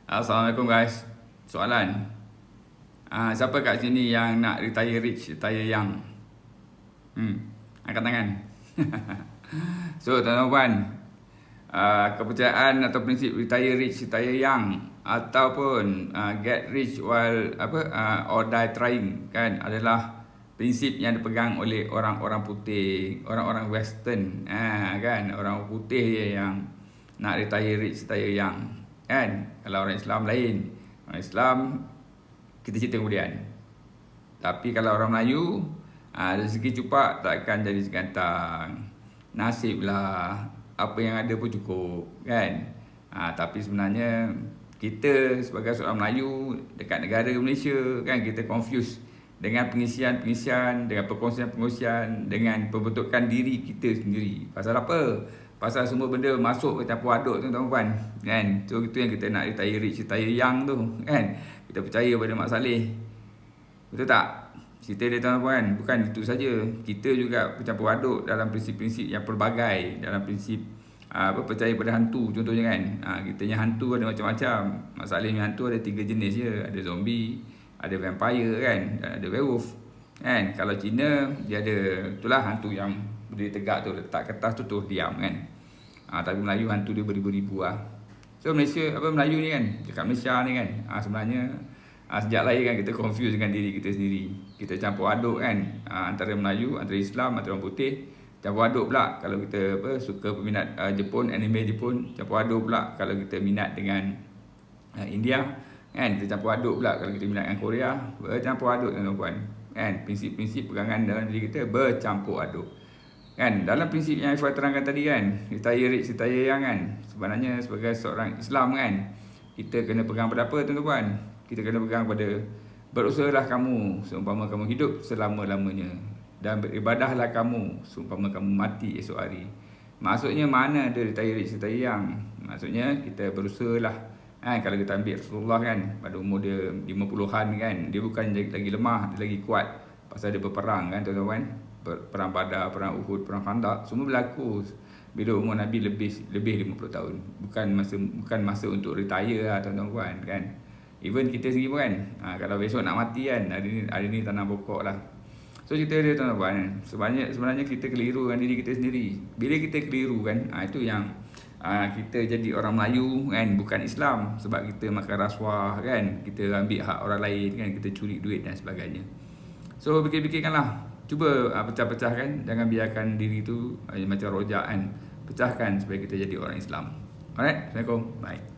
Assalamualaikum guys. Soalan. Siapa kat sini yang nak retire rich, retire young? Angkat tangan. So, tuan-tuan, kepercayaan atau prinsip retire rich, retire young ataupun get rich while or die trying kan adalah prinsip yang dipegang oleh orang-orang putih, orang-orang western, kan, orang putih yang nak retire rich, retire young. Kan? Kalau orang Islam lain. Orang Islam kita cerita kemudian. Tapi kalau orang Melayu, dari segi cupak takkan jadi segantang. Nasib lah, apa yang ada pun cukup, kan? Tapi sebenarnya kita sebagai seorang Melayu dekat negara Malaysia, kan, kita confuse dengan pengisian-pengisian, dengan perkongsian-perkongsian, dengan pembentukan diri kita sendiri. Pasal apa? Pasal semua benda masuk ke campur aduk tu, tuan-tuan, kan? So itu yang kita nak retire rich, retire young tu, kan? Kita percaya pada Mak Saleh. Betul tak? Cerita dia, tuan-tuan, bukan itu saja. Kita juga bercampur aduk dalam prinsip-prinsip yang pelbagai, dalam prinsip percaya pada hantu contohnya, kan. Kita punya hantu ada macam-macam. Mak Saleh punya hantu ada 3 jenis je. Ada zombie, ada vampire, kan, dan ada werewolf, kan. Kalau Cina dia ada itulah hantu yang berdiri tegak tu, letak kertas tu terus diam, kan. Tapi Melayu hantu dia beribu-ribu lah. So Malaysia, Melayu ni kan, dekat Malaysia ni kan, sebenarnya sejak lahir kan kita confuse dengan diri kita sendiri. Kita campur aduk, kan, antara Melayu, antara Islam, antara orang putih. Campur aduk pula kalau kita suka peminat Jepun, anime Jepun. Campur aduk pula kalau kita minat dengan India, kan. Kita campur aduk pula kalau kita minat dengan Korea. Bercampur aduk, tuan-tuan, kan. Prinsip-prinsip pegangan dalam diri kita bercampur aduk, kan. Dalam prinsip yang Ifah terangkan tadi, kan, retire rich, retire young, kan, sebenarnya sebagai seorang Islam, kan, kita kena pegang pada apa, tuan-tuan? Kita kena pegang pada berusahalah kamu seumpama kamu hidup selama-lamanya, dan beribadahlah kamu seumpama kamu mati esok hari. Maksudnya mana ada retire rich, retire young? Maksudnya kita berusahalah, kan. Kalau kita ambil Rasulullah, kan, pada umur dia 50-an, kan, dia bukan lagi lemah, dia lagi kuat pasal dia berperang, kan, tuan-tuan. Perang Badar, perang Uhud, perang Khandaq, semua berlaku bila umur Nabi lebih 50 tahun. Bukan masa untuk retire lah, tuan-tuan, kan. Even kita sendiri pun, kan, kalau besok nak mati, kan, hari ni tanam pokok lah. So cerita dia, tuan-tuan, sebenarnya kita keliru dengan diri kita sendiri. Bila kita keliru, kan, itu yang kita jadi orang Melayu, kan, bukan Islam. Sebab kita makan rasuah, kan, kita ambil hak orang lain, kan, kita curi duit dan sebagainya. So fikir-fikirkanlah, cuba pecah-pecahkan. Jangan biarkan diri tu macam rojak, kan. Pecahkan supaya kita jadi orang Islam. Alright, Assalamualaikum. Bye.